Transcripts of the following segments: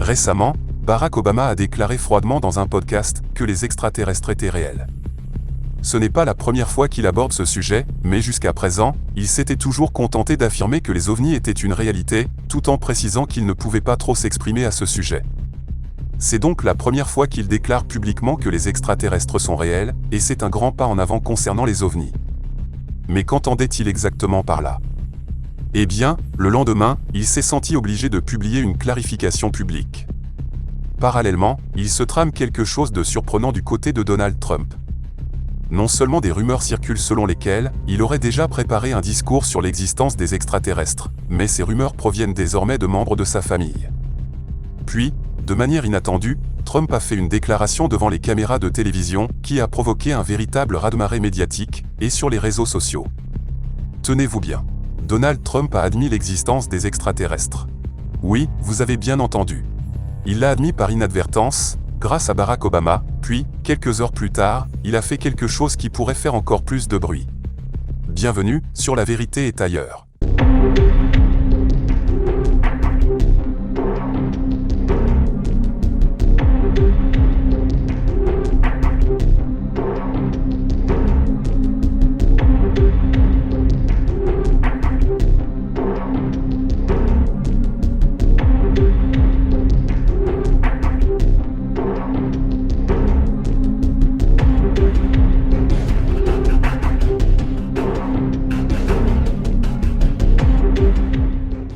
Récemment, Barack Obama a déclaré froidement dans un podcast que les extraterrestres étaient réels. Ce n'est pas la première fois qu'il aborde ce sujet, mais jusqu'à présent, il s'était toujours contenté d'affirmer que les ovnis étaient une réalité, tout en précisant qu'il ne pouvait pas trop s'exprimer à ce sujet. C'est donc la première fois qu'il déclare publiquement que les extraterrestres sont réels, et c'est un grand pas en avant concernant les ovnis. Mais qu'entendait-il exactement par là ? Eh bien, le lendemain, il s'est senti obligé de publier une clarification publique. Parallèlement, il se trame quelque chose de surprenant du côté de Donald Trump. Non seulement des rumeurs circulent selon lesquelles il aurait déjà préparé un discours sur l'existence des extraterrestres, mais ces rumeurs proviennent désormais de membres de sa famille. Puis, de manière inattendue, Trump a fait une déclaration devant les caméras de télévision qui a provoqué un véritable raz-de-marée médiatique et sur les réseaux sociaux. Tenez-vous bien. Donald Trump a admis l'existence des extraterrestres. Oui, vous avez bien entendu. Il l'a admis par inadvertance, grâce à Barack Obama, puis, quelques heures plus tard, il a fait quelque chose qui pourrait faire encore plus de bruit. Bienvenue sur La Vérité est ailleurs.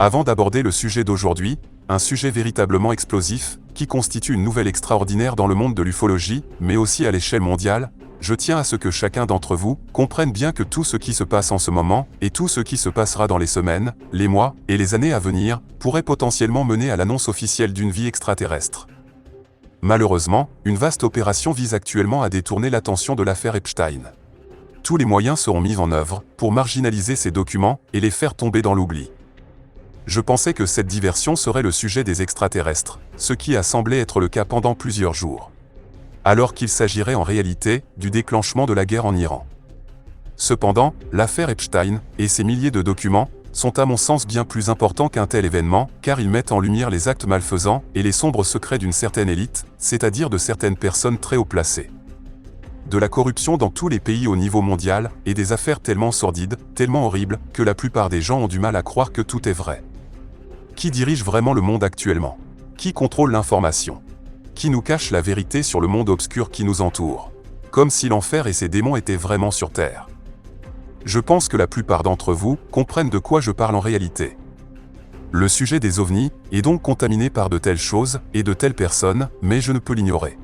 Avant d'aborder le sujet d'aujourd'hui, un sujet véritablement explosif, qui constitue une nouvelle extraordinaire dans le monde de l'ufologie, mais aussi à l'échelle mondiale, je tiens à ce que chacun d'entre vous comprenne bien que tout ce qui se passe en ce moment, et tout ce qui se passera dans les semaines, les mois, et les années à venir, pourrait potentiellement mener à l'annonce officielle d'une vie extraterrestre. Malheureusement, une vaste opération vise actuellement à détourner l'attention de l'affaire Epstein. Tous les moyens seront mis en œuvre pour marginaliser ces documents et les faire tomber dans l'oubli. Je pensais que cette diversion serait le sujet des extraterrestres, ce qui a semblé être le cas pendant plusieurs jours. Alors qu'il s'agirait en réalité du déclenchement de la guerre en Iran. Cependant, l'affaire Epstein et ses milliers de documents sont à mon sens bien plus importants qu'un tel événement, car ils mettent en lumière les actes malfaisants et les sombres secrets d'une certaine élite, c'est-à-dire de certaines personnes très haut placées. De la corruption dans tous les pays au niveau mondial, et des affaires tellement sordides, tellement horribles, que la plupart des gens ont du mal à croire que tout est vrai. Qui dirige vraiment le monde actuellement ? Qui contrôle l'information ? Qui nous cache la vérité sur le monde obscur qui nous entoure ? Comme si l'enfer et ses démons étaient vraiment sur Terre. Je pense que la plupart d'entre vous comprennent de quoi je parle en réalité. Le sujet des ovnis est donc contaminé par de telles choses et de telles personnes, mais je ne peux l'ignorer.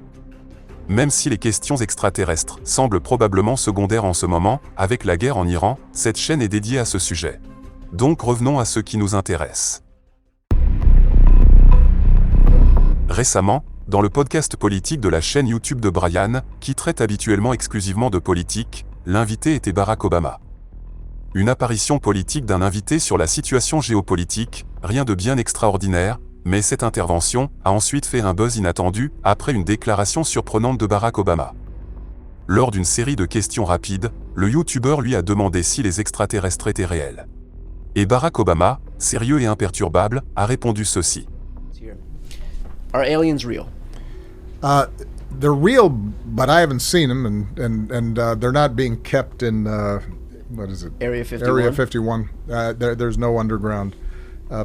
Même si les questions extraterrestres semblent probablement secondaires en ce moment, avec la guerre en Iran, cette chaîne est dédiée à ce sujet. Donc revenons à ce qui nous intéresse. Récemment, dans le podcast politique de la chaîne YouTube de Brian, qui traite habituellement exclusivement de politique, l'invité était Barack Obama. Une apparition politique d'un invité sur la situation géopolitique, rien de bien extraordinaire, mais cette intervention a ensuite fait un buzz inattendu après une déclaration surprenante de Barack Obama. Lors d'une série de questions rapides, le YouTuber lui a demandé si les extraterrestres étaient réels. Et Barack Obama, sérieux et imperturbable, a répondu ceci. Are aliens real? They're real, but I haven't seen them, and they're not being kept in what is it? Area 51? Area 51. There's no underground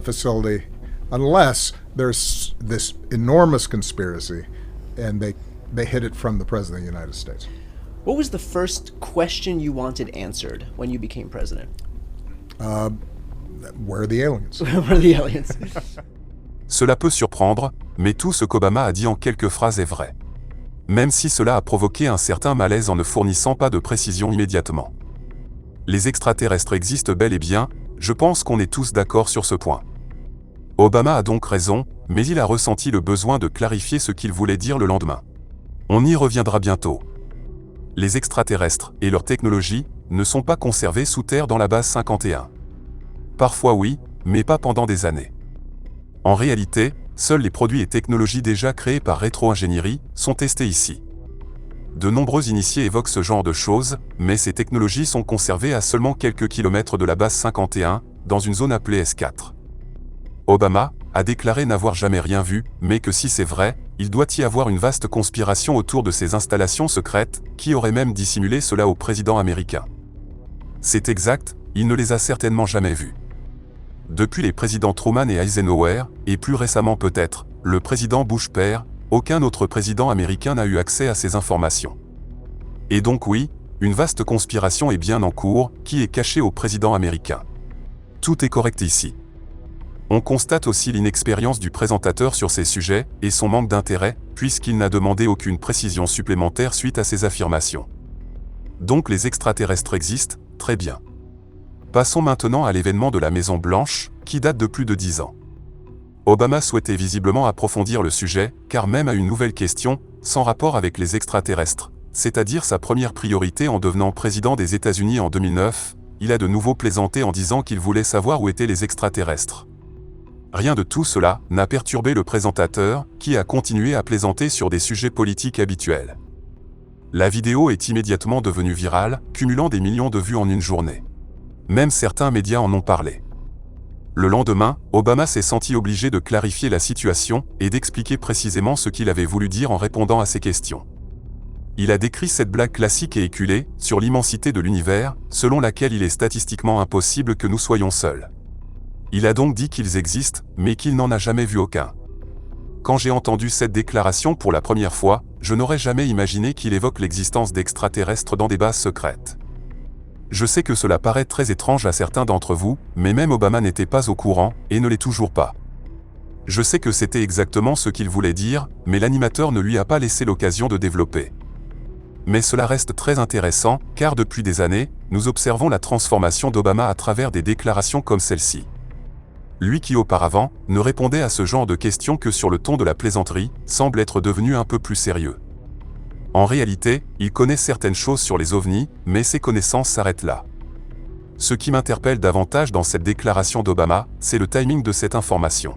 facility, unless there's this enormous conspiracy, and they hid it from the President of the United States. What was the first question you wanted answered when you became president? Where are the aliens? Where are the aliens? Cela peut surprendre, mais tout ce qu'Obama a dit en quelques phrases est vrai. Même si cela a provoqué un certain malaise en ne fournissant pas de précision immédiatement. Les extraterrestres existent bel et bien, je pense qu'on est tous d'accord sur ce point. Obama a donc raison, mais il a ressenti le besoin de clarifier ce qu'il voulait dire le lendemain. On y reviendra bientôt. Les extraterrestres et leur technologie ne sont pas conservés sous terre dans la base 51. Parfois oui, mais pas pendant des années. En réalité, seuls les produits et technologies déjà créés par rétro-ingénierie sont testés ici. De nombreux initiés évoquent ce genre de choses, mais ces technologies sont conservées à seulement quelques kilomètres de la base 51, dans une zone appelée S4. Obama, a déclaré n'avoir jamais rien vu, mais que si c'est vrai, il doit y avoir une vaste conspiration autour de ces installations secrètes, qui aurait même dissimulé cela au président américain. C'est exact, il ne les a certainement jamais vues. Depuis les présidents Truman et Eisenhower, et plus récemment peut-être, le président Bush père, aucun autre président américain n'a eu accès à ces informations. Et donc oui, une vaste conspiration est bien en cours, qui est cachée au président américain. Tout est correct ici. On constate aussi l'inexpérience du présentateur sur ces sujets, et son manque d'intérêt, puisqu'il n'a demandé aucune précision supplémentaire suite à ces affirmations. Donc les extraterrestres existent, très bien. Passons maintenant à l'événement de la Maison-Blanche, qui date de plus de 10 ans. Obama souhaitait visiblement approfondir le sujet, car même à une nouvelle question, sans rapport avec les extraterrestres, c'est-à-dire sa première priorité en devenant président des États-Unis en 2009, il a de nouveau plaisanté en disant qu'il voulait savoir où étaient les extraterrestres. Rien de tout cela n'a perturbé le présentateur, qui a continué à plaisanter sur des sujets politiques habituels. La vidéo est immédiatement devenue virale, cumulant des millions de vues en une journée. Même certains médias en ont parlé. Le lendemain, Obama s'est senti obligé de clarifier la situation et d'expliquer précisément ce qu'il avait voulu dire en répondant à ces questions. Il a décrit cette blague classique et éculée sur l'immensité de l'univers, selon laquelle il est statistiquement impossible que nous soyons seuls. Il a donc dit qu'ils existent, mais qu'il n'en a jamais vu aucun. Quand j'ai entendu cette déclaration pour la première fois, je n'aurais jamais imaginé qu'il évoque l'existence d'extraterrestres dans des bases secrètes. Je sais que cela paraît très étrange à certains d'entre vous, mais même Obama n'était pas au courant, et ne l'est toujours pas. Je sais que c'était exactement ce qu'il voulait dire, mais l'animateur ne lui a pas laissé l'occasion de développer. Mais cela reste très intéressant, car depuis des années, nous observons la transformation d'Obama à travers des déclarations comme celle-ci. Lui qui auparavant ne répondait à ce genre de questions que sur le ton de la plaisanterie, semble être devenu un peu plus sérieux. En réalité, il connaît certaines choses sur les ovnis, mais ses connaissances s'arrêtent là. Ce qui m'interpelle davantage dans cette déclaration d'Obama, c'est le timing de cette information.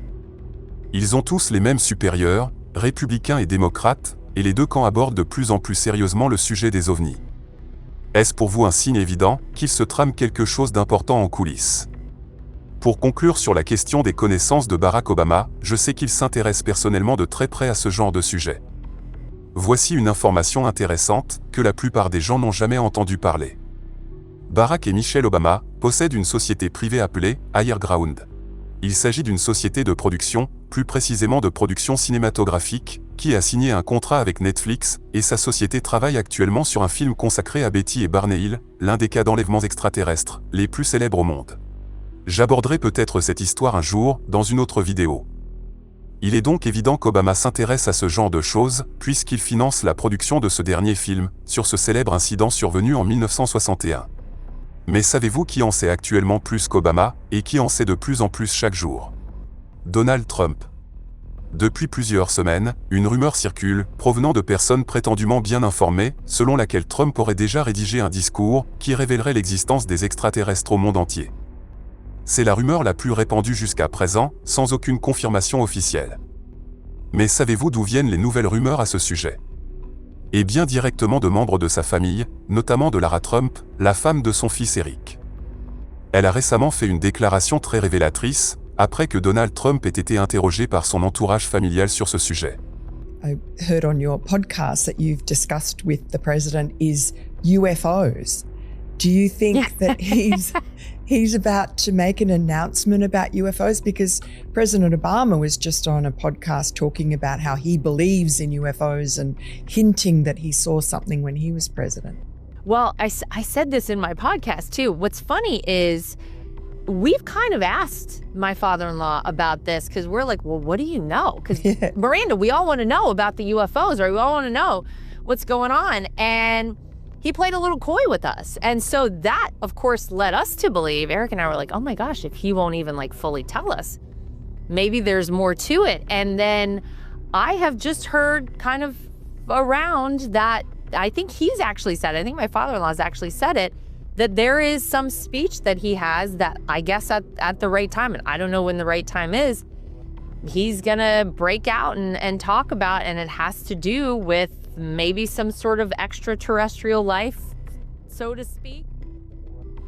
Ils ont tous les mêmes supérieurs, républicains et démocrates, et les deux camps abordent de plus en plus sérieusement le sujet des ovnis. Est-ce pour vous un signe évident qu'il se trame quelque chose d'important en coulisses ? Pour conclure sur la question des connaissances de Barack Obama, je sais qu'il s'intéresse personnellement de très près à ce genre de sujet. Voici une information intéressante, que la plupart des gens n'ont jamais entendu parler. Barack et Michelle Obama possèdent une société privée appelée Higher Ground. Il s'agit d'une société de production, plus précisément de production cinématographique, qui a signé un contrat avec Netflix, et sa société travaille actuellement sur un film consacré à Betty et Barney Hill, l'un des cas d'enlèvements extraterrestres les plus célèbres au monde. J'aborderai peut-être cette histoire un jour, dans une autre vidéo. Il est donc évident qu'Obama s'intéresse à ce genre de choses, puisqu'il finance la production de ce dernier film, sur ce célèbre incident survenu en 1961. Mais savez-vous qui en sait actuellement plus qu'Obama, et qui en sait de plus en plus chaque jour ? Donald Trump. Depuis plusieurs semaines, une rumeur circule, provenant de personnes prétendument bien informées, selon laquelle Trump aurait déjà rédigé un discours, qui révélerait l'existence des extraterrestres au monde entier. C'est la rumeur la plus répandue jusqu'à présent, sans aucune confirmation officielle. Mais savez-vous d'où viennent les nouvelles rumeurs à ce sujet ? Et bien directement de membres de sa famille, notamment de Lara Trump, la femme de son fils Eric. Elle a récemment fait une déclaration très révélatrice, après que Donald Trump ait été interrogé par son entourage familial sur ce sujet. I heard on your podcast that you've discussed with the president is UFOs. Do you think that he's about to make an announcement about UFOs? Because President Obama was just on a podcast talking about how he believes in UFOs and hinting that he saw something when he was president. Well, I said this in my podcast too. What's funny is we've kind of asked my father-in-law about this because we're like, well, what do you know? Because Miranda, we all want to know about the UFOs, or we all want to know what's going on. And he played a little coy with us. And so that, of course, led us to believe, Eric and I were like, oh my gosh, if he won't even like fully tell us, maybe there's more to it. And then I have just heard kind of around that, I think he's actually said, I think my father-in-law's actually said it, that there is some speech that he has that I guess at the right time, and I don't know when the right time is, he's gonna break out and talk about, and it has to do with maybe some sort of extraterrestrial life, so to speak.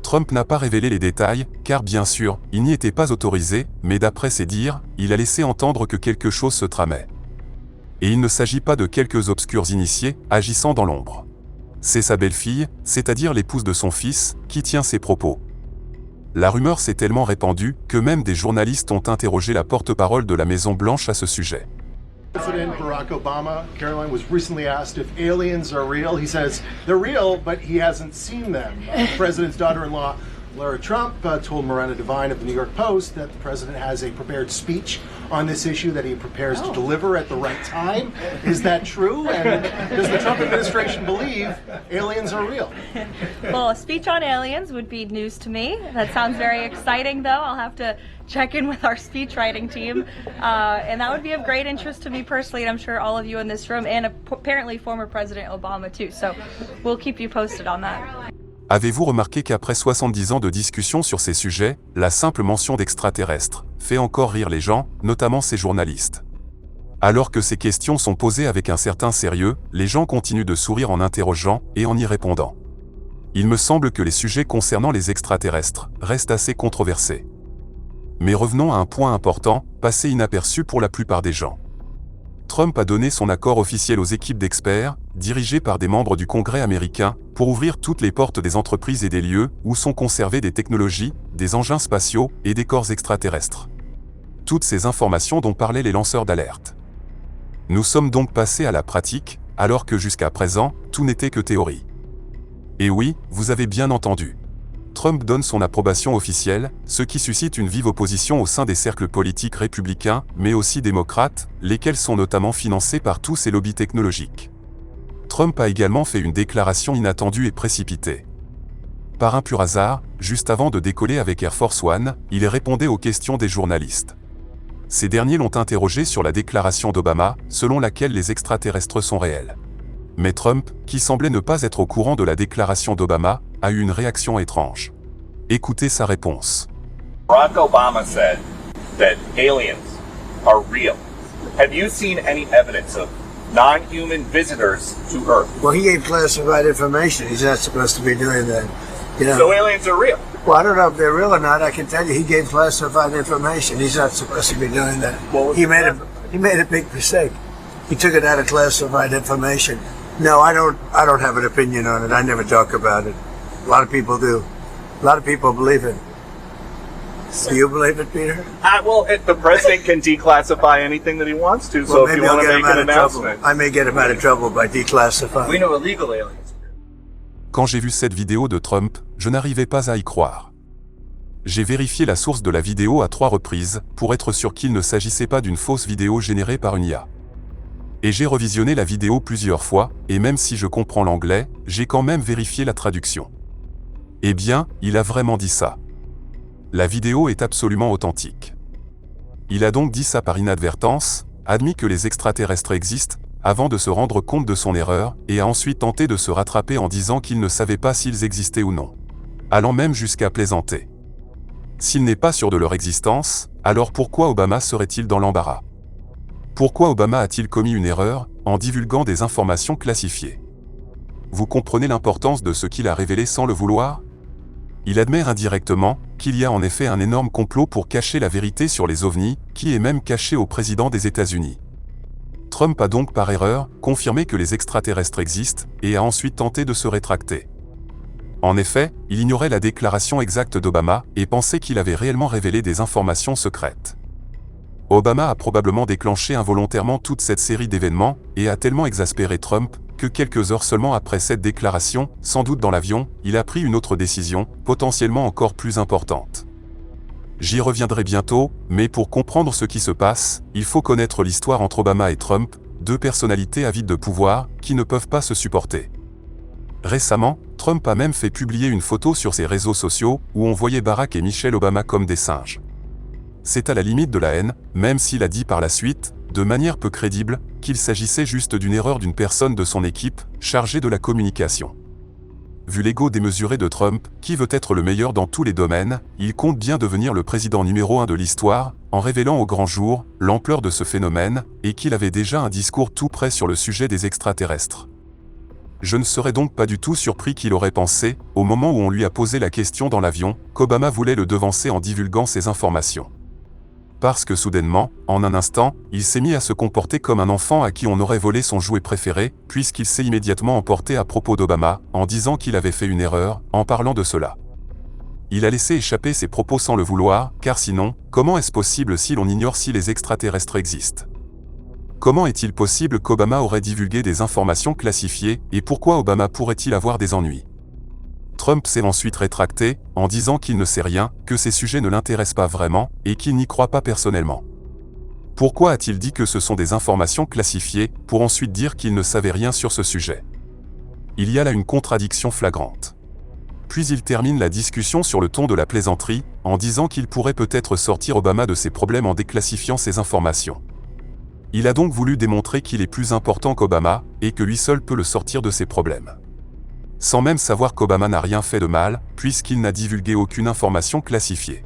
Trump n'a pas révélé les détails, car bien sûr, il n'y était pas autorisé, mais d'après ses dires, il a laissé entendre que quelque chose se tramait. Et il ne s'agit pas de quelques obscurs initiés, agissant dans l'ombre. C'est sa belle-fille, c'est-à-dire l'épouse de son fils, qui tient ces propos. La rumeur s'est tellement répandue que même des journalistes ont interrogé la porte-parole de la Maison-Blanche à ce sujet. President Barack Obama, Caroline, was recently asked if aliens are real. He says they're real, but he hasn't seen them. The president's daughter-in-law, Lara Trump, told Miranda Devine of the New York Post that the president has a prepared speech on this issue that he prepares to deliver at the right time. Is that true? And does the Trump administration believe aliens are real? Well, a speech on aliens would be news to me. That sounds very exciting, though. I'll have to check in with our speech writing team. And that would be of great interest to me personally, and I'm sure all of you in this room, and apparently former President Obama, too. So we'll keep you posted on that. Avez-vous remarqué qu'après 70 ans de discussion sur ces sujets, la simple mention d'extraterrestres fait encore rire les gens, notamment ces journalistes. Alors que ces questions sont posées avec un certain sérieux, les gens continuent de sourire en interrogeant et en y répondant. Il me semble que les sujets concernant les extraterrestres restent assez controversés. Mais revenons à un point important, passé inaperçu pour la plupart des gens. Trump a donné son accord officiel aux équipes d'experts, dirigées par des membres du Congrès américain, pour ouvrir toutes les portes des entreprises et des lieux où sont conservées des technologies, des engins spatiaux et des corps extraterrestres. Toutes ces informations dont parlaient les lanceurs d'alerte. Nous sommes donc passés à la pratique, alors que jusqu'à présent, tout n'était que théorie. Et oui, vous avez bien entendu. Trump donne son approbation officielle, ce qui suscite une vive opposition au sein des cercles politiques républicains, mais aussi démocrates, lesquels sont notamment financés par tous ces lobbies technologiques. Trump a également fait une déclaration inattendue et précipitée. Par un pur hasard, juste avant de décoller avec Air Force One, il répondait aux questions des journalistes. Ces derniers l'ont interrogé sur la déclaration d'Obama, selon laquelle les extraterrestres sont réels. Mais Trump, qui semblait ne pas être au courant de la déclaration d'Obama, a eu une réaction étrange. Écoutez sa réponse. Barack Obama said that aliens are real. Have you seen any evidence of non-human visitors to Earth? Well, he gave classified information. He's not supposed to be doing that. You know? So aliens are real. Well, I don't know if they're real or not. I can tell you, he gave classified information. He's not supposed to be doing that. He made a big mistake. He took it out of classified information. No, I don't have an opinion on it. I never talk about it. A lot of people do. A lot of people believe it. Do you believe it, Peter? Well, the president can declassify anything that he wants to. So Well, if you maybe I'll want to get him make out an of trouble. announcement, I may get him out of trouble by declassifying. we know illegal aliens. Quand j'ai vu cette vidéo de Trump, je n'arrivais pas à y croire. J'ai vérifié la source de la vidéo à 3 reprises, pour être sûr qu'il ne s'agissait pas d'une fausse vidéo générée par une IA. Et j'ai revisionné la vidéo plusieurs fois, et même si je comprends l'anglais, j'ai quand même vérifié la traduction. Eh bien, il a vraiment dit ça. La vidéo est absolument authentique. Il a donc dit ça par inadvertance, admis que les extraterrestres existent, avant de se rendre compte de son erreur, et a ensuite tenté de se rattraper en disant qu'il ne savait pas s'ils existaient ou non. Allant même jusqu'à plaisanter. S'il n'est pas sûr de leur existence, alors pourquoi Obama serait-il dans l'embarras? Pourquoi Obama a-t-il commis une erreur, en divulguant des informations classifiées? Vous comprenez l'importance de ce qu'il a révélé sans le vouloir? Il admet indirectement qu'il y a en effet un énorme complot pour cacher la vérité sur les ovnis, qui est même caché au président des États-Unis. Trump a donc par erreur confirmé que les extraterrestres existent, et a ensuite tenté de se rétracter. En effet, il ignorait la déclaration exacte d'Obama, et pensait qu'il avait réellement révélé des informations secrètes. Obama a probablement déclenché involontairement toute cette série d'événements, et a tellement exaspéré Trump, que quelques heures seulement après cette déclaration, sans doute dans l'avion, il a pris une autre décision, potentiellement encore plus importante. J'y reviendrai bientôt, mais pour comprendre ce qui se passe, il faut connaître l'histoire entre Obama et Trump, 2 personnalités avides de pouvoir, qui ne peuvent pas se supporter. Récemment, Trump a même fait publier une photo sur ses réseaux sociaux, où on voyait Barack et Michelle Obama comme des singes. C'est à la limite de la haine, même s'il a dit par la suite, de manière peu crédible, qu'il s'agissait juste d'une erreur d'une personne de son équipe, chargée de la communication. Vu l'ego démesuré de Trump, qui veut être le meilleur dans tous les domaines, il compte bien devenir le président numéro 1 de l'histoire, en révélant au grand jour l'ampleur de ce phénomène, et qu'il avait déjà un discours tout prêt sur le sujet des extraterrestres. Je ne serais donc pas du tout surpris qu'il aurait pensé, au moment où on lui a posé la question dans l'avion, qu'Obama voulait le devancer en divulguant ces informations. Parce que soudainement, en un instant, il s'est mis à se comporter comme un enfant à qui on aurait volé son jouet préféré, puisqu'il s'est immédiatement emporté à propos d'Obama, en disant qu'il avait fait une erreur, en parlant de cela. Il a laissé échapper ses propos sans le vouloir, car sinon, comment est-ce possible si l'on ignore si les extraterrestres existent ? Comment est-il possible qu'Obama aurait divulgué des informations classifiées, et pourquoi Obama pourrait-il avoir des ennuis ? Trump s'est ensuite rétracté, en disant qu'il ne sait rien, que ces sujets ne l'intéressent pas vraiment, et qu'il n'y croit pas personnellement. Pourquoi a-t-il dit que ce sont des informations classifiées, pour ensuite dire qu'il ne savait rien sur ce sujet ? Il y a là une contradiction flagrante. Puis il termine la discussion sur le ton de la plaisanterie, en disant qu'il pourrait peut-être sortir Obama de ses problèmes en déclassifiant ces informations. Il a donc voulu démontrer qu'il est plus important qu'Obama, et que lui seul peut le sortir de ses problèmes. Sans même savoir qu'Obama n'a rien fait de mal, puisqu'il n'a divulgué aucune information classifiée.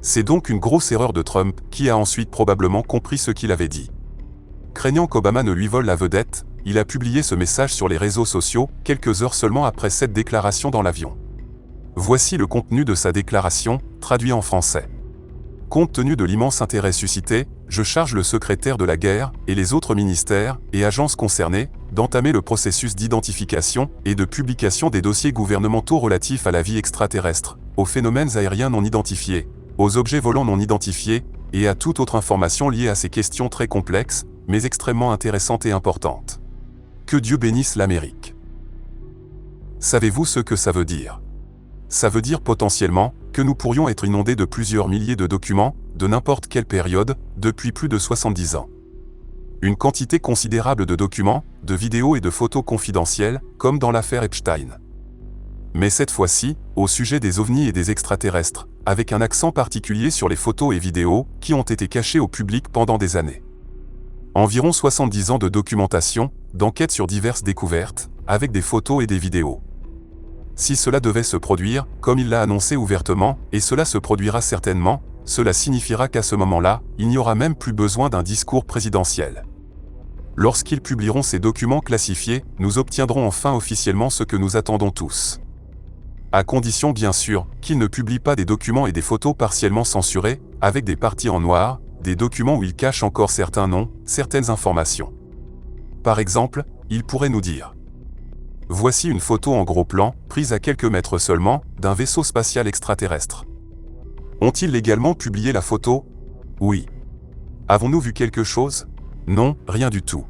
C'est donc une grosse erreur de Trump, qui a ensuite probablement compris ce qu'il avait dit. Craignant qu'Obama ne lui vole la vedette, il a publié ce message sur les réseaux sociaux, quelques heures seulement après cette déclaration dans l'avion. Voici le contenu de sa déclaration, traduit en français. Compte tenu de l'immense intérêt suscité, je charge le secrétaire de la guerre et les autres ministères et agences concernés d'entamer le processus d'identification et de publication des dossiers gouvernementaux relatifs à la vie extraterrestre, aux phénomènes aériens non identifiés, aux objets volants non identifiés et à toute autre information liée à ces questions très complexes, mais extrêmement intéressantes et importantes. Que Dieu bénisse l'Amérique. Savez-vous ce que ça veut dire ? Ça veut dire potentiellement que nous pourrions être inondés de plusieurs milliers de documents, de n'importe quelle période, depuis plus de 70 ans. Une quantité considérable de documents, de vidéos et de photos confidentielles, comme dans l'affaire Epstein. Mais cette fois-ci, au sujet des ovnis et des extraterrestres, avec un accent particulier sur les photos et vidéos qui ont été cachées au public pendant des années. Environ 70 ans de documentation, d'enquêtes sur diverses découvertes, avec des photos et des vidéos. Si cela devait se produire, comme il l'a annoncé ouvertement, et cela se produira certainement, cela signifiera qu'à ce moment-là, il n'y aura même plus besoin d'un discours présidentiel. Lorsqu'ils publieront ces documents classifiés, nous obtiendrons enfin officiellement ce que nous attendons tous. À condition bien sûr, qu'ils ne publient pas des documents et des photos partiellement censurés, avec des parties en noir, des documents où ils cachent encore certains noms, certaines informations. Par exemple, ils pourraient nous dire: voici une photo en gros plan, prise à quelques mètres seulement, d'un vaisseau spatial extraterrestre. Ont-ils également publié la photo? Oui. Avons-nous vu quelque chose? Non, rien du tout.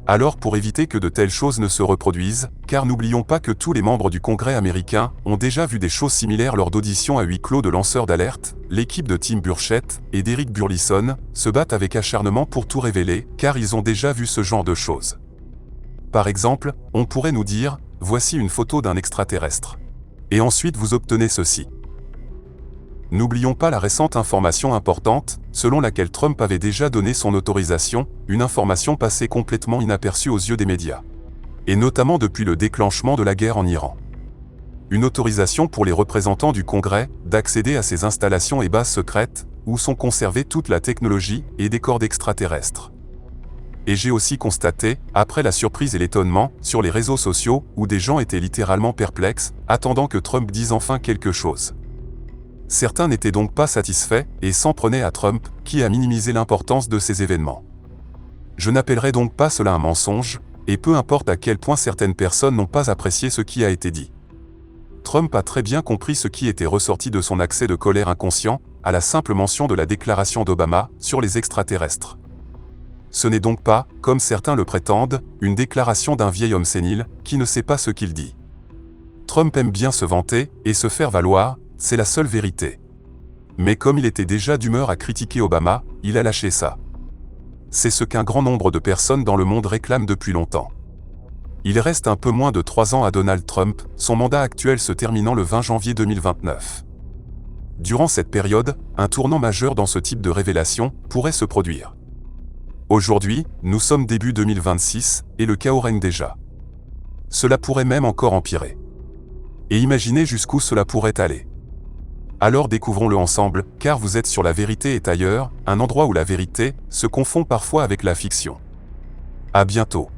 Alors pour éviter que de telles choses ne se reproduisent, car n'oublions pas que tous les membres du Congrès américain ont déjà vu des choses similaires lors d'auditions à huis clos de lanceurs d'alerte, l'équipe de Tim Burchett et d'Eric Burlison se battent avec acharnement pour tout révéler, car ils ont déjà vu ce genre de choses. Par exemple, on pourrait nous dire, voici une photo d'un extraterrestre. Et ensuite vous obtenez ceci. N'oublions pas la récente information importante, selon laquelle Trump avait déjà donné son autorisation, une information passée complètement inaperçue aux yeux des médias. Et notamment depuis le déclenchement de la guerre en Iran. Une autorisation pour les représentants du Congrès d'accéder à ces installations et bases secrètes, où sont conservées toute la technologie et des corps d'extraterrestres. Et j'ai aussi constaté, après la surprise et l'étonnement, sur les réseaux sociaux, où des gens étaient littéralement perplexes, attendant que Trump dise enfin quelque chose. Certains n'étaient donc pas satisfaits, et s'en prenaient à Trump, qui a minimisé l'importance de ces événements. Je n'appellerai donc pas cela un mensonge, et peu importe à quel point certaines personnes n'ont pas apprécié ce qui a été dit. Trump a très bien compris ce qui était ressorti de son accès de colère inconscient, à la simple mention de la déclaration d'Obama sur les extraterrestres. Ce n'est donc pas, comme certains le prétendent, une déclaration d'un vieil homme sénile, qui ne sait pas ce qu'il dit. Trump aime bien se vanter, et se faire valoir, c'est la seule vérité. Mais comme il était déjà d'humeur à critiquer Obama, il a lâché ça. C'est ce qu'un grand nombre de personnes dans le monde réclament depuis longtemps. Il reste un peu moins de 3 ans à Donald Trump, son mandat actuel se terminant le 20 janvier 2029. Durant cette période, un tournant majeur dans ce type de révélation pourrait se produire. Aujourd'hui, nous sommes début 2026, et le chaos règne déjà. Cela pourrait même encore empirer. Et imaginez jusqu'où cela pourrait aller. Alors découvrons-le ensemble, car vous êtes sur La Vérité est ailleurs, un endroit où la vérité se confond parfois avec la fiction. À bientôt.